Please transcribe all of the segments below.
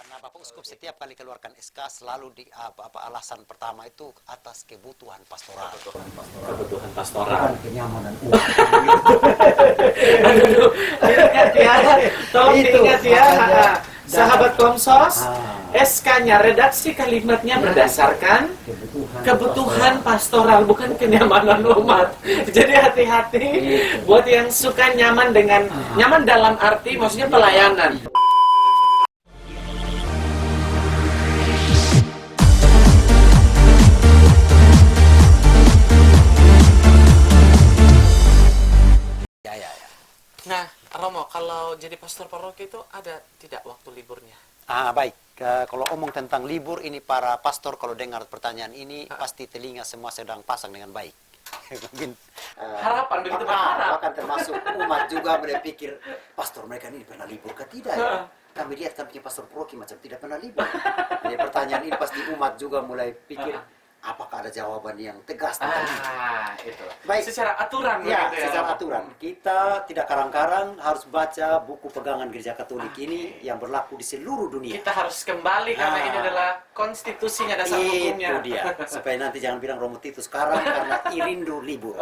Karena Bapak Uskup setiap kali keluarkan SK selalu di alasan pertama itu atas kebutuhan pastoral. Kebutuhan pastoral. Bukan kenyamanan uang. Aduh, diingat ya. Tolong Itu, diingat ya. makanya. Sahabat Komsos, Ah. SK-nya, redaksi kalimatnya berdasarkan kebutuhan pastoral, bukan kenyamanan umat. Jadi hati-hati buat yang suka nyaman dengan nyaman dalam arti maksudnya pelayanan. Ya. Nah, Romo, kalau jadi pastor paroki itu ada tidak waktu liburnya? Baik. Kalau omong tentang libur ini, para pastor kalau dengar pertanyaan ini pasti telinga semua sedang pasang dengan baik. Mungkin Harapan, begitu berharap. bahkan termasuk umat juga berpikir, pastor mereka ini pernah libur ke tidak ya? Kami lihat kami punya pastor paroki macam tidak pernah libur. Jadi pertanyaan ini pasti umat juga mulai pikir, apakah ada jawaban yang tegas tentang ini? Itu. Baik. Secara aturan Ya, begitu ya. secara aturan. Kita tidak karang-karang harus baca buku pegangan Gereja Katolik ini yang berlaku di seluruh dunia. Kita harus kembali karena ini adalah konstitusinya, dasar hukumnya. Itu dia. Supaya nanti jangan bilang Romo Titus sekarang karena irindu libur.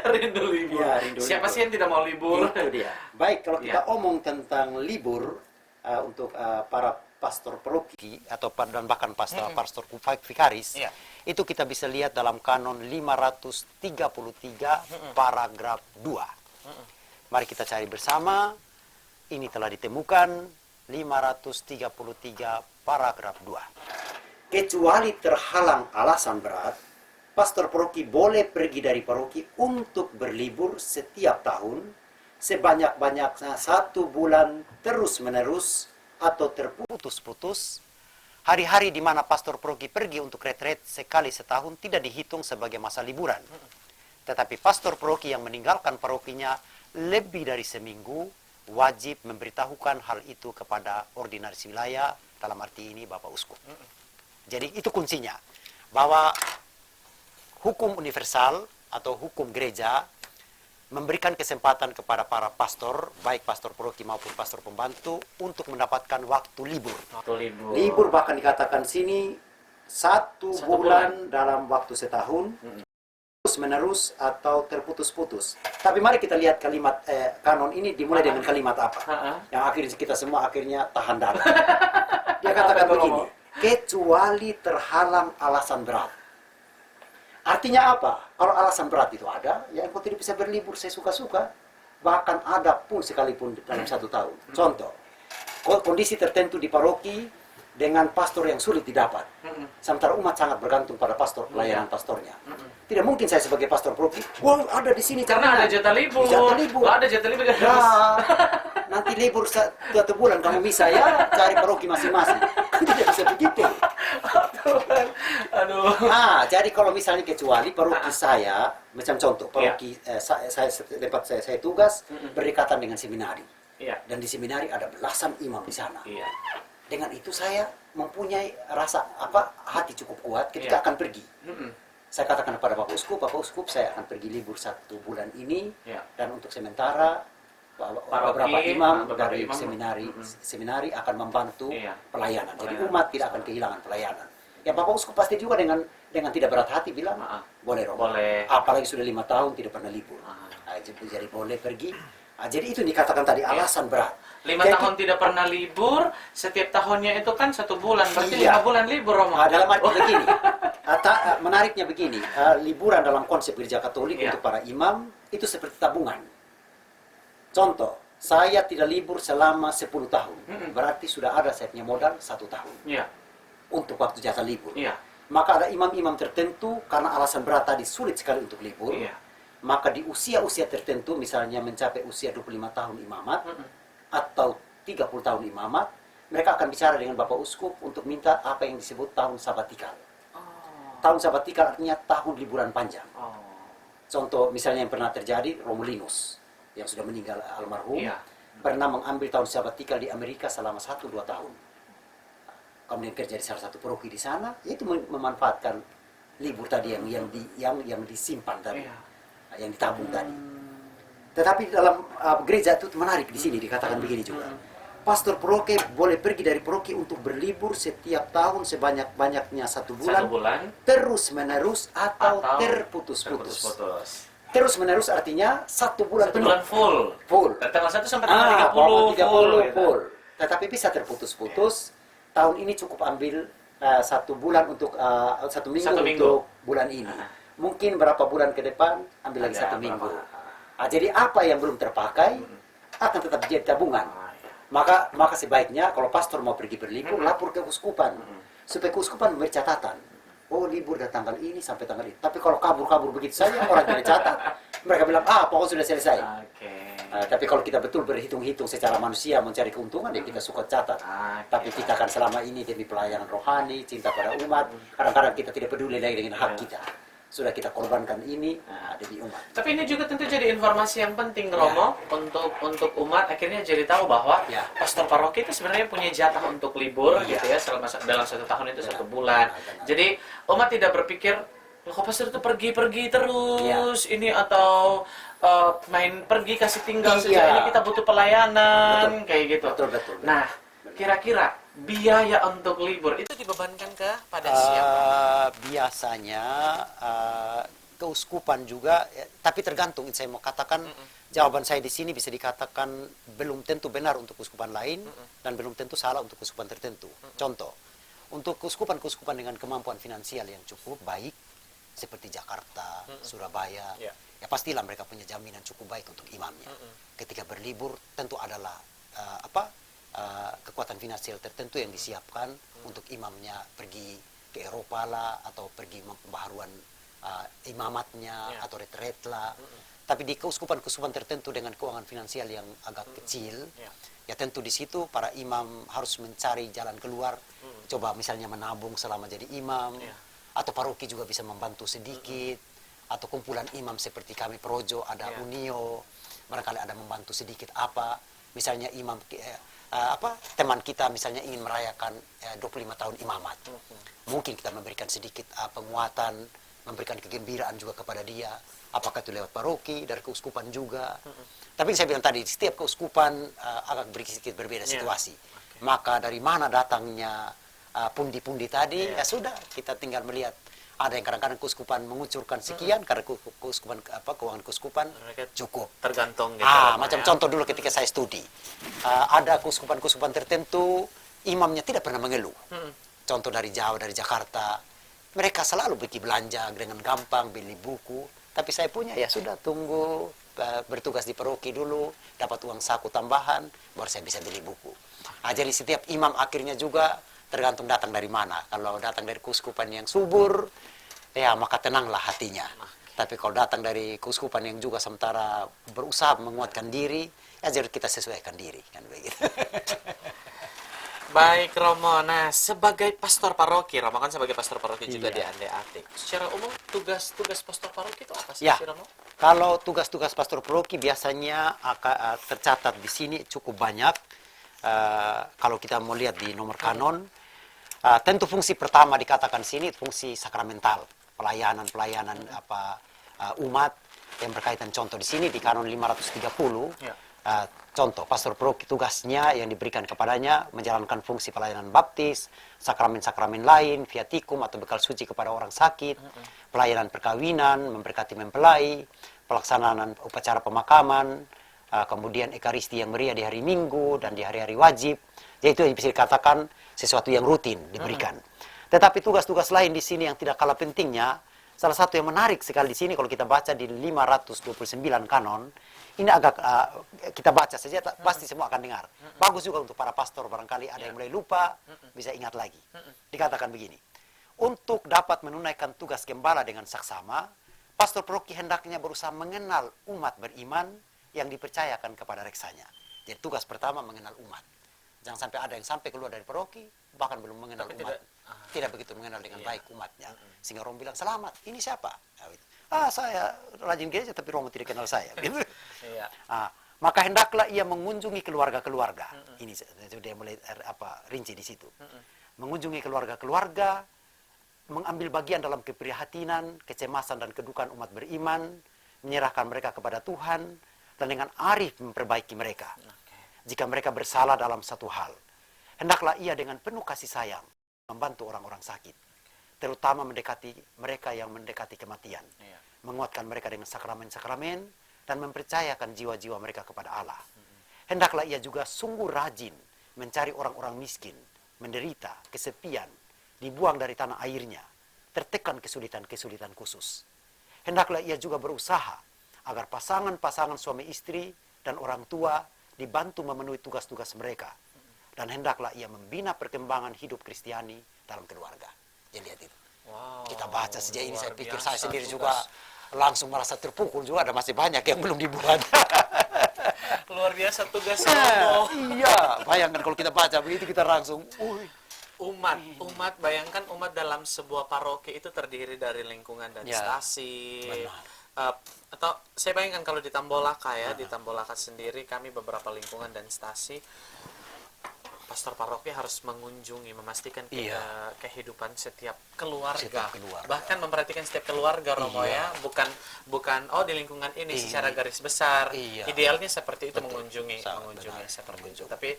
Rindu libur. Ya, rindu Siapa libur. sih yang tidak mau libur? Itu dia. Baik, kalau kita Ya. omong tentang libur untuk para pastor paroki atau dan bahkan pastor vikaris, Iya. itu kita bisa lihat dalam kanon 533 paragraf 2. Mari kita cari bersama. Ini telah ditemukan 533 paragraf 2. Kecuali terhalang alasan berat, pastor paroki boleh pergi dari paroki untuk berlibur setiap tahun sebanyak-banyaknya 1 bulan terus-menerus atau terputus-putus. Hari-hari di mana pastor paroki pergi untuk retret sekali setahun tidak dihitung sebagai masa liburan. Tetapi pastor paroki yang meninggalkan parokinya lebih dari seminggu wajib memberitahukan hal itu kepada ordinaris wilayah, dalam arti ini Bapak Uskup. Jadi itu kuncinya, bahwa hukum universal atau hukum gereja memberikan kesempatan kepada para pastor, baik pastor paroki maupun pastor pembantu, untuk mendapatkan waktu libur. Waktu libur. Libur bahkan dikatakan sini 1 bulan dalam waktu setahun, terus-menerus atau terputus-putus. Tapi mari kita lihat kalimat kanon ini dimulai dengan kalimat apa? Yang akhirnya kita semua akhirnya tahan darah. Dia katakan begini, kecuali terhalang alasan berat. Artinya apa? Kalau alasan berat itu ada, ya engkau tidak bisa berlibur sesuka-suka. Bahkan ada pun sekalipun dalam 1 tahun. Contoh, kondisi tertentu di paroki dengan pastor yang sulit didapat. Sementara umat sangat bergantung pada pastor, pelayanan pastornya. Tidak mungkin saya sebagai pastor paroki, wah ada di sini. Karena ada jatah libur. Jatah libur. Ada jatah libur. Nah, nanti libur 1 bulan kamu bisa ya cari paroki masing-masing. Kan tidak bisa begitu. Aduh. Jadi kalau misalnya kecuali paroki saya, macam contoh, paroki tempat saya tugas berdekatan dengan seminari. Iya. Dan di seminari ada belasan imam di sana. Iya. Dengan itu saya mempunyai rasa hati cukup kuat ketika akan pergi. Saya katakan kepada Bapak Uskup, saya akan pergi libur 1 bulan ini, dan untuk sementara beberapa imam dari seminari akan membantu pelayanan. Jadi umat tidak akan kehilangan pelayanan. Ya Bapak Uskup pasti juga dengan tidak berat hati bilang, boleh Romo. Boleh. Apalagi sudah 5 tahun tidak pernah libur. Jadi boleh pergi. Jadi itu dikatakan tadi alasan berat. 5 tahun tidak pernah libur, setiap tahunnya itu kan 1 bulan, berarti 5 bulan libur, Romo. Dalam arti begini, menariknya begini, liburan dalam konsep Gereja Katolik untuk para imam itu seperti tabungan. Contoh, saya tidak libur selama 10 tahun, berarti sudah ada saya punya modal 1 tahun untuk waktu jatah libur. Maka ada imam-imam tertentu karena alasan berat tadi sulit sekali untuk libur. Maka di usia-usia tertentu, misalnya mencapai usia 25 tahun imamat atau 30 tahun imamat, mereka akan bicara dengan Bapak Uskup untuk minta apa yang disebut tahun sabatikal. Tahun sabatikal artinya tahun liburan panjang. Contoh misalnya yang pernah terjadi, Romulinus yang sudah meninggal almarhum, pernah mengambil tahun sabatikal di Amerika selama 1-2 tahun. Kemudian kerja di salah satu paroki di sana, itu memanfaatkan libur tadi yang disimpan tadi. Yang ditabung tadi. Tetapi dalam gereja itu menarik di sini dikatakan begini juga. pastor paroki boleh pergi dari paroki untuk berlibur setiap tahun sebanyak-banyaknya 1 bulan, 1 bulan terus menerus atau terputus-putus. Terus menerus artinya 1 bulan 1 penuh. bulan full. Full. Dari tanggal 1 sampai tanggal 30 30 gitu. full. Tetapi bisa terputus-putus. Tahun ini cukup ambil 1 bulan untuk 1 minggu, 1 minggu untuk bulan ini. Mungkin berapa bulan ke depan ambil lagi 1 minggu. Jadi apa yang belum terpakai akan tetap jadi tabungan. Maka sebaiknya kalau pastor mau pergi berlibur, lapor ke keuskupan supaya keuskupan memberi catatan. Oh, libur dari tanggal ini sampai tanggal ini. Tapi kalau kabur-kabur begitu saja, orang tidak catat. Mereka bilang, pokoknya sudah selesai. Tapi kalau kita betul berhitung-hitung secara manusia mencari keuntungan, ya kita suka catat. Tapi kita kan selama ini demi pelayanan rohani, cinta pada umat, kadang-kadang kita tidak peduli lagi dengan hak kita. Sudah kita korbankan ini demi umat. Tapi ini juga tentu jadi informasi yang penting, Romo, untuk umat akhirnya jadi tahu bahwa pastor paroki itu sebenarnya punya jatah untuk libur gitu ya selama dalam 1 tahun itu 1 bulan. Jadi umat tidak berpikir kok pastor itu pergi-pergi terus ini atau main pergi kasih tinggal saja, ini kita butuh pelayanan kayak gitu. Betul. Nah, kira-kira biaya untuk libur itu dibebankan pada siapa? Biasanya keuskupan juga, tapi tergantung. Saya mau katakan jawaban saya di sini bisa dikatakan belum tentu benar untuk keuskupan lain dan belum tentu salah untuk keuskupan tertentu. Contoh, untuk keuskupan-keuskupan dengan kemampuan finansial yang cukup baik seperti Jakarta, Surabaya, ya pastilah mereka punya jaminan cukup baik untuk imamnya. Ketika berlibur tentu adalah kekuatan finansial tertentu yang disiapkan untuk imamnya pergi ke Eropa lah, atau pergi pembaharuan imamatnya atau retret lah. Tapi di keuskupan-keuskupan tertentu dengan keuangan finansial yang agak kecil, ya tentu di situ para imam harus mencari jalan keluar. Coba misalnya menabung selama jadi imam, atau paroki juga bisa membantu sedikit, atau kumpulan imam seperti kami Projo ada Unio, barangkali ada membantu sedikit apa. Misalnya imam teman kita misalnya ingin merayakan 25 tahun imamat. Mungkin kita memberikan sedikit penguatan, memberikan kegembiraan juga kepada dia. Apakah itu lewat paroki, dari keuskupan juga. Tapi saya bilang tadi, setiap keuskupan agak sedikit berbeda situasi. Maka dari mana datangnya pundi-pundi tadi, ya sudah, kita tinggal melihat. Ada yang kadang-kadang keuskupan mengucurkan sekian, karena keuskupan keuangan keuskupan cukup. Tergantung gitu. Macam contoh dulu ketika saya studi. Ada keuskupan-keuskupan tertentu, imamnya tidak pernah mengeluh. Contoh dari Jawa, dari Jakarta. Mereka selalu pergi belanja dengan gampang, beli buku. Tapi saya punya, ya sudah, tunggu bertugas di paroki dulu, dapat uang saku tambahan, baru saya bisa beli buku. Jadi setiap imam akhirnya juga tergantung datang dari mana. Kalau datang dari keuskupan yang subur, ya maka tenanglah hatinya. Tapi kalau datang dari keuskupan yang juga sementara berusaha menguatkan diri, ya jadi kita sesuaikan diri, kan begitu. Baik, Romo. Nah, sebagai pastor paroki, Romo kan sebagai pastor paroki juga di Ande Atik. Secara umum tugas pastor paroki itu apa sih, Romo? Kalau tugas-tugas pastor paroki biasanya tercatat di sini cukup banyak. Kalau kita mau lihat di nomor kanon, tentu fungsi pertama dikatakan sini fungsi sakramental, pelayanan umat yang berkaitan. Contoh di sini di kanon 530, contoh pastor paroki tugasnya yang diberikan kepadanya menjalankan fungsi pelayanan baptis, sakramen-sakramen lain, viatikum atau bekal suci kepada orang sakit, pelayanan perkawinan, memberkati mempelai, pelaksanaan upacara pemakaman, kemudian ekaristi yang meriah di hari Minggu dan di hari-hari wajib. Jadi itu yang bisa dikatakan sesuatu yang rutin diberikan. Tetapi tugas-tugas lain di sini yang tidak kalah pentingnya, salah satu yang menarik sekali di sini kalau kita baca di 529 kanon, ini agak kita baca saja pasti semua akan dengar. Bagus juga untuk para pastor, barangkali ada yang mulai lupa, bisa ingat lagi. Dikatakan begini, untuk dapat menunaikan tugas gembala dengan saksama, pastor paroki hendaknya berusaha mengenal umat beriman yang dipercayakan kepada reksanya. Jadi tugas pertama mengenal umat. Jangan sampai ada yang sampai keluar dari paroki bahkan belum mengenal umat, tidak begitu mengenal dengan baik umatnya, sehingga orang bilang selamat, ini siapa? Saya rajin gereja tapi Romo tidak kenal saya. Gitu. Maka hendaklah ia mengunjungi keluarga-keluarga. Ini sudah mulai rinci di situ. Mengunjungi keluarga-keluarga, mengambil bagian dalam keprihatinan, kecemasan dan kedukaan umat beriman, menyerahkan mereka kepada Tuhan, dan dengan arif memperbaiki mereka. jika mereka bersalah dalam satu hal, hendaklah ia dengan penuh kasih sayang membantu orang-orang sakit, terutama mendekati mereka yang mendekati kematian, menguatkan mereka dengan sakramen-sakramen, dan mempercayakan jiwa-jiwa mereka kepada Allah. Hendaklah ia juga sungguh rajin mencari orang-orang miskin, menderita, kesepian, dibuang dari tanah airnya, tertekan kesulitan-kesulitan khusus. Hendaklah ia juga berusaha agar pasangan-pasangan suami istri dan orang tua dibantu memenuhi tugas-tugas mereka. Dan hendaklah ia membina perkembangan hidup Kristiani dalam keluarga. Jadi lihat itu. Wow, Kita baca sejak ini, saya pikir biasa saya sendiri tugas. juga langsung merasa terpukul juga, ada masih banyak yang belum dibuat. Luar biasa tugas Romo. Iya, bayangkan kalau kita baca begitu kita langsung, Umat, bayangkan umat dalam sebuah paroki itu terdiri dari lingkungan dan Ya, stasi. benar. Atau saya bayangkan kalau di Tambolaka ya, di Tambolaka sendiri kami beberapa lingkungan dan stasi, pastor paroki harus mengunjungi, memastikan Iya. kehidupan setiap keluarga. Setiap keluarga. Bahkan memperhatikan setiap keluarga, Romo Iya. ya. Bukan di lingkungan ini Iya. secara garis besar. Iya. Idealnya seperti itu, Betul. mengunjungi Sangat benar. seperti itu. Mengunjungi. Tapi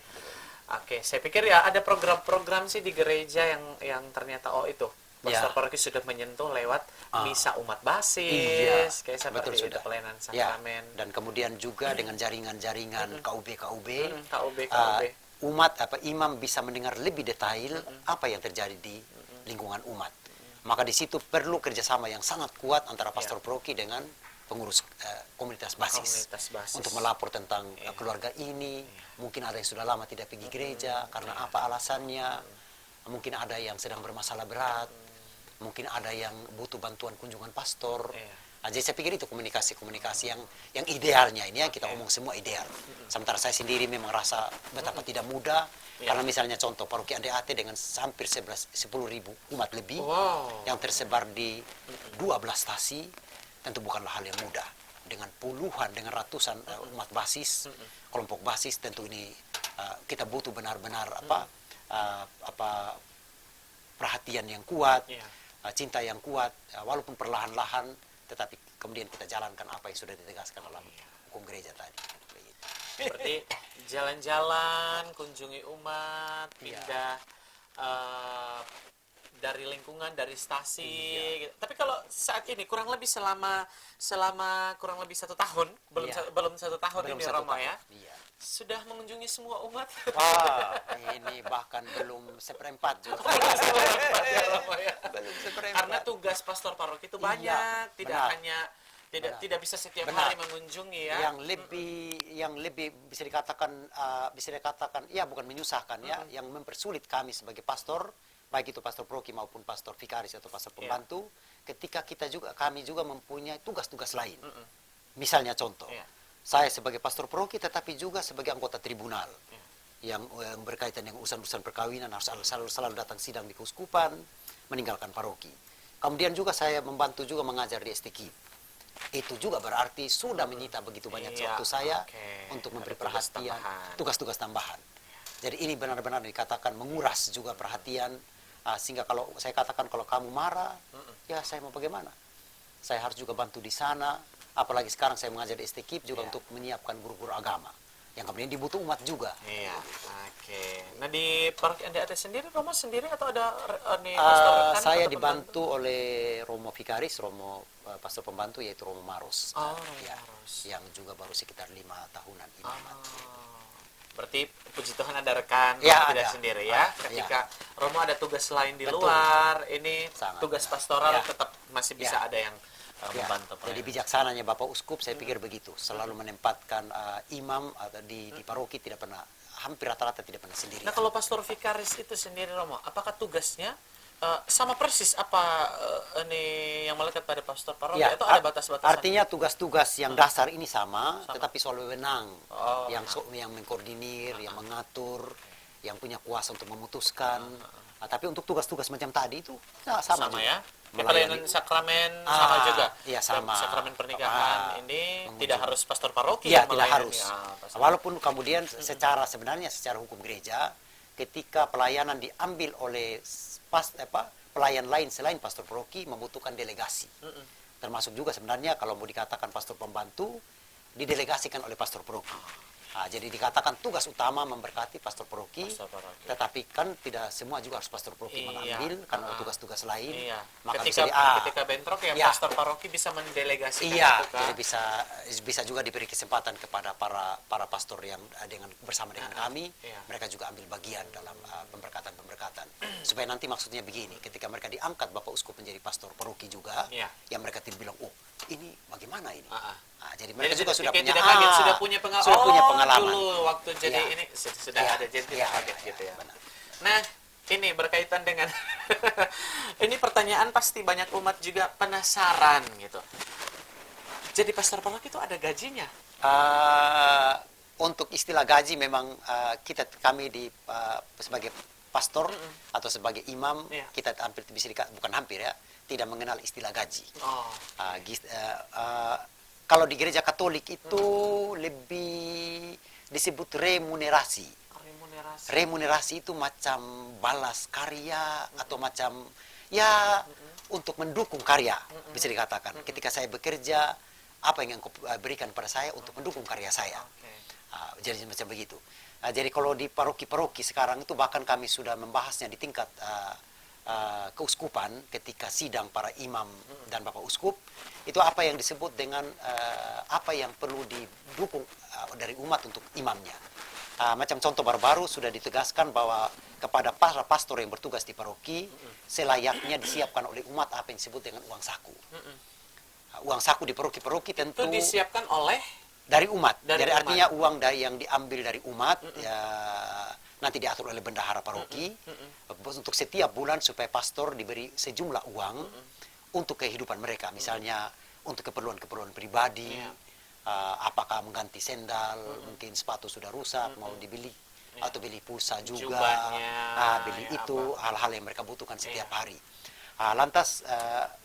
oke, saya pikir ya ada program-program sih di gereja yang ternyata itu pastor Ya. paroki sudah menyentuh lewat misa umat basis, Iya. kayak seperti Betul, itu, sudah. pelayanan Ya, sakramen. dan kemudian juga dengan jaringan-jaringan KUB, KUB. umat imam bisa mendengar lebih detail apa yang terjadi di lingkungan umat. Maka di situ perlu kerjasama yang sangat kuat antara pastor paroki dengan pengurus komunitas basis. Komunitas basis. Untuk melapor tentang keluarga ini. Mungkin ada yang sudah lama tidak pergi gereja karena apa alasannya. Mungkin ada yang sedang bermasalah berat. Mungkin ada yang butuh bantuan kunjungan pastor. Jadi saya pikir itu komunikasi yang idealnya ini, yang kita omong semua ideal. Sementara saya sendiri memang rasa betapa tidak mudah. Karena misalnya contoh paroki ADAT dengan hampir 10.000 umat lebih yang tersebar di 12 stasi, tentu bukanlah hal yang mudah. Dengan puluhan, dengan ratusan umat basis, kelompok basis, tentu ini kita butuh benar-benar perhatian yang kuat, cinta yang kuat, walaupun perlahan-lahan, tetapi kemudian kita jalankan apa yang sudah ditegaskan dalam hukum gereja tadi. Seperti jalan-jalan, kunjungi umat, pindah dari lingkungan, dari stasi. Gitu. Tapi kalau saat ini kurang lebih selama kurang lebih 1 tahun, belum 1 tahun Belum ini 1 Romo tahun. ya, Iya. sudah mengunjungi semua umat. Wah, ini bahkan belum seperempat juga. Ya, Romo ya. Belum seperempat. Karena tugas pastor paroki itu banyak, tidak benar. hanya tidak bisa setiap Benar. hari mengunjungi ya. Yang lebih bisa dikatakan ya bukan menyusahkan ya, yang mempersulit kami sebagai pastor, baik itu pastor paroki maupun pastor vikaris atau pastor pembantu, ketika kami juga mempunyai tugas-tugas lain. Misalnya contoh, saya sebagai pastor paroki tetapi juga sebagai anggota tribunal yang berkaitan dengan urusan-urusan perkawinan harus selalu datang sidang di keuskupan, meninggalkan paroki. Kemudian juga saya membantu juga mengajar di STQ. Itu juga berarti sudah menyita begitu banyak waktu saya untuk memberi perhatian, tugas-tugas tambahan. Jadi ini benar-benar dikatakan menguras juga perhatian, sehingga kalau saya katakan kalau kamu marah, ya saya mau bagaimana? Saya harus juga bantu di sana, apalagi sekarang saya mengajar di STKIP juga untuk menyiapkan guru-guru agama, yang kemudian dibutuh umat juga. Iya, oke. Nah di paroki ADAT sendiri, Romo sendiri atau ada pastor rekan Saya atau dibantu oleh Romo Vikaris, Romo pastor pembantu yaitu Romo Maros. Maros. Yang juga baru sekitar 5 tahunan ini. Berarti puji Tuhan ada rekan Ya, tidak ada. sendiri ya. Ketika Romo ada tugas lain di Betul. luar, ini Sangat tugas benar. pastoral Ya. tetap masih bisa Ya. ada yang membantu. Jadi bijaksananya Bapak Uskup saya pikir begitu, selalu menempatkan imam di paroki tidak pernah, hampir rata-rata tidak pernah sendiri. Nah kalau pastor vikaris itu sendiri Romo, apakah tugasnya sama persis apa yang melekat pada pastor paroki atau ada batas-batasan? Artinya tugas-tugas yang dasar ini sama, tetapi soal wewenang yang mengkoordinir, yang mengatur, yang punya kuasa untuk memutuskan. Tapi untuk tugas-tugas macam tadi itu sama juga. Ya. Pelayanan sakramen sama juga. Iya sama. Sakramen pernikahan ini tidak harus pastor paroki Iya, yang tidak melayani. harus. Walaupun kemudian secara hukum gereja, ketika pelayanan diambil oleh pelayan lain selain pastor paroki membutuhkan delegasi. Termasuk juga sebenarnya kalau mau dikatakan pastor pembantu didelegasikan oleh pastor paroki. Jadi dikatakan tugas utama memberkati pastor paroki, Pastor paroki. tetapi kan tidak semua juga harus pastor paroki mengambil karena tugas-tugas lain. Iya. Maka Ketika bentrok ya, Iya. pastor paroki bisa mendelegasikan Iya, itu kan. jadi bisa juga diberi kesempatan kepada para pastor yang bersama dengan kami, Iya. mereka juga ambil bagian dalam pemberkatan supaya nanti maksudnya begini, ketika mereka diangkat Bapak Uskup menjadi pastor paroki juga, Iya. yang mereka bilang, oh ini bagaimana ini? Jadi Jadi mereka juga sudah punya tidak kaget, sudah punya pengalaman. Dulu waktu jadi Iya. ini sudah ada, jadi tidak kaget gitu ya. Benar. Nah, ini berkaitan dengan ini pertanyaan pasti banyak umat juga penasaran gitu. Jadi pastor paroki itu ada gajinya? Untuk istilah gaji memang kami sebagai pastor atau sebagai imam, Iya. kita hampir bukan hampir ya, tidak mengenal istilah gaji. Oh. Kalau di gereja Katolik itu lebih disebut remunerasi. Remunerasi. Remunerasi itu macam balas karya atau macam ya untuk mendukung karya, bisa dikatakan. Ketika saya bekerja, apa yang engkau berikan pada saya untuk mendukung karya saya. Okay. Jadi macam begitu. Jadi kalau di paroki-paroki sekarang itu bahkan kami sudah membahasnya di tingkat keuskupan ketika sidang para imam dan Bapak Uskup, itu apa yang disebut dengan apa yang perlu didukung dari umat untuk imamnya. Macam contoh baru-baru sudah ditegaskan bahwa kepada para pastor yang bertugas di paroki selayaknya disiapkan oleh umat apa yang disebut dengan uang saku. Uang saku di paroki-paroki tentu Itu disiapkan oleh dari umat. Dari Jadi umat. artinya uang yang diambil dari umat ya, nanti diatur oleh bendahara paroki untuk setiap bulan supaya pastor diberi sejumlah uang untuk kehidupan mereka. Misalnya untuk keperluan-keperluan pribadi, apakah mengganti sendal, mungkin sepatu sudah rusak mau dibeli atau beli pulsa juga, Jubahnya, beli ya, itu hal-hal yang mereka butuhkan setiap hari. Lantas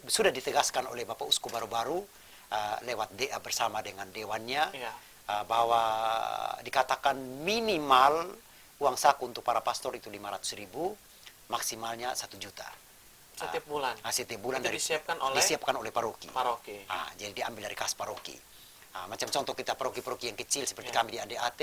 sudah ditegaskan oleh Bapak Uskup baru-baru lewat bersama dengan dewannya bahwa dikatakan minimal uang saku untuk para pastor itu 500.000, maksimalnya 1 juta. setiap bulan. Setiap bulan Itu disiapkan oleh paroki. Paroki. Jadi diambil dari kas paroki. Macam contoh kita paroki-paroki yang kecil seperti kami di ADAT,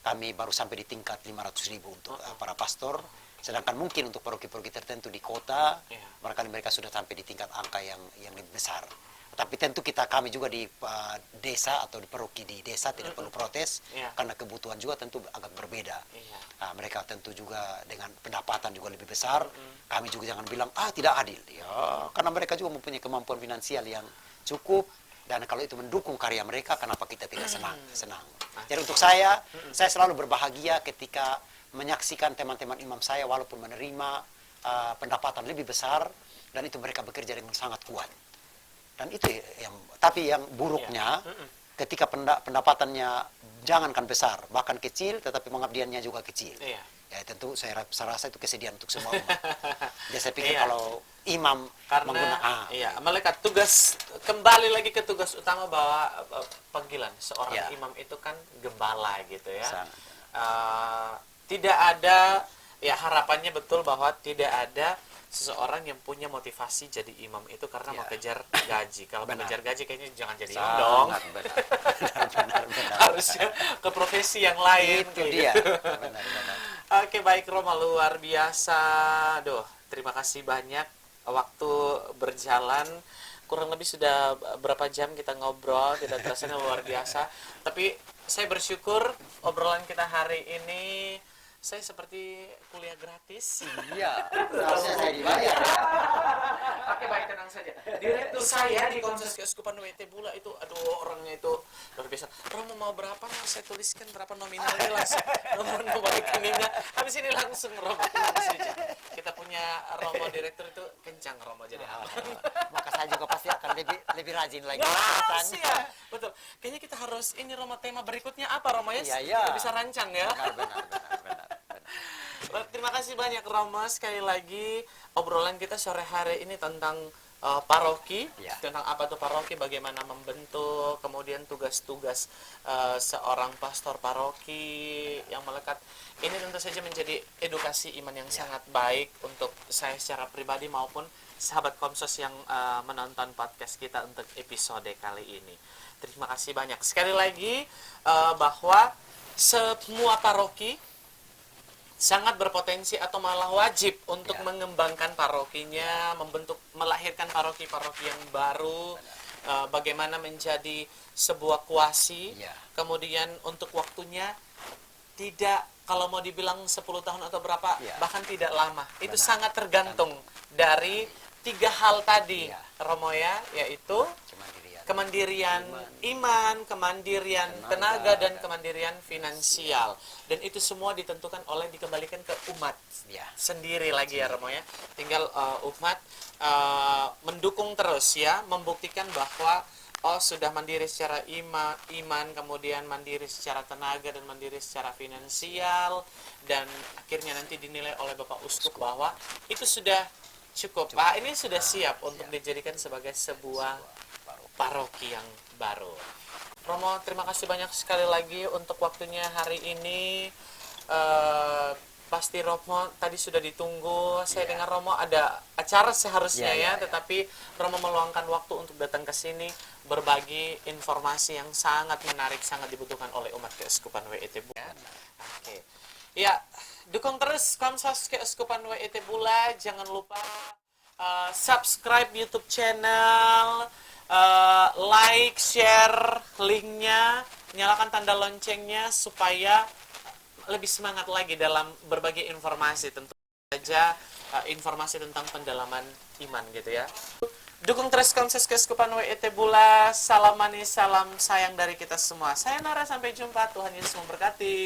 kami baru sampai di tingkat 500.000 untuk para pastor. Sedangkan mungkin untuk paroki-paroki tertentu di kota, barangkali mereka sudah sampai di tingkat angka yang lebih besar. Tapi tentu kami juga di desa atau di paroki di desa tidak perlu protes, karena kebutuhan juga tentu agak berbeda. Mereka tentu juga dengan pendapatan juga lebih besar. Kami juga jangan bilang tidak adil, ya karena mereka juga mempunyai kemampuan finansial yang cukup. Dan kalau itu mendukung karya mereka, kenapa kita tidak senang? Jadi untuk saya selalu berbahagia ketika menyaksikan teman-teman imam saya walaupun menerima pendapatan lebih besar, dan itu mereka bekerja dengan sangat kuat. Dan itu tapi yang buruknya ketika pendapatannya jangankan besar, bahkan kecil, tetapi pengabdiannya juga kecil. Ya tentu saya rasa itu kesedihan untuk semua umat. Jadi saya pikir kalau imam karena melekat tugas, kembali lagi ke tugas utama bahwa panggilan seorang imam itu kan gembala gitu ya. Tidak ada, ya harapannya betul bahwa tidak ada seseorang yang punya motivasi jadi imam itu karena mau kejar gaji. Kalau mengejar gaji kayaknya jangan jadi imam dong. Benar. Harusnya ke profesi yang lain. Itu dia. Benar. Oke, baik Roma, luar biasa. Terima kasih banyak. Waktu berjalan kurang lebih sudah berapa jam kita ngobrol, tidak terasa luar biasa. Tapi saya bersyukur obrolan kita hari ini saya seperti kuliah gratis. Iya, harusnya saya dibayar. Oke, baik, tenang saja. Direktur saya di Konseil Keuskupan WT Bula itu, orangnya itu luar biasa. Romo mau berapa? Saya tuliskan berapa nominalnya langsung. Nomor rekeningnya. Habis ini langsung Romo. Saja. Kita punya Romo direktur itu kencang Romo jadi aman. Maka saya juga pasti akan lebih rajin lagi. Siap. Betul. Kayaknya kita harus ini Romo, tema berikutnya apa Romo ya? Iya. Kita bisa rancang ya. Benar. Terima kasih banyak Romo, sekali lagi obrolan kita sore hari ini tentang paroki, tentang apa itu paroki, bagaimana membentuk, kemudian tugas-tugas seorang pastor paroki yang melekat. Ini tentu saja menjadi edukasi iman yang sangat baik untuk saya secara pribadi maupun sahabat Komsos yang menonton podcast kita untuk episode kali ini. Terima kasih banyak sekali lagi bahwa semua paroki sangat berpotensi atau malah wajib untuk mengembangkan parokinya, melahirkan paroki-paroki yang baru, bagaimana menjadi sebuah kuasi, kemudian untuk waktunya tidak, kalau mau dibilang 10 tahun atau berapa, bahkan tidak lama. Itu sangat tergantung dari 3 hal tadi, Romo ya, yaitu kemandirian iman, kemandirian tenaga, dan kemandirian finansial. Dan itu semua ditentukan dikembalikan ke umat sendiri lagi ya Romo ya. Tinggal umat mendukung terus ya, membuktikan bahwa sudah mandiri secara iman, kemudian mandiri secara tenaga, dan mandiri secara finansial, dan akhirnya nanti dinilai oleh Bapak Uskup bahwa itu sudah cukup, Pak, ini sudah siap untuk dijadikan sebagai sebuah paroki yang baru. Romo, terima kasih banyak sekali lagi untuk waktunya hari ini. Pasti Romo tadi sudah ditunggu. Saya dengar Romo ada acara seharusnya tetapi Romo meluangkan waktu untuk datang ke sini berbagi informasi yang sangat menarik, sangat dibutuhkan oleh umat Keuskupan WIT Bula. Oke. Ya, dukung terus Komsos Keuskupan WIT Bula. Jangan lupa subscribe YouTube channel, like, share linknya, nyalakan tanda loncengnya supaya lebih semangat lagi dalam berbagi informasi, tentu saja informasi tentang pendalaman iman gitu ya. Dukung terus Komsos Keuskupan WIT Bula. Salam manis, salam sayang dari kita semua. Sayonara, sampai jumpa. Tuhan Yesus memberkati.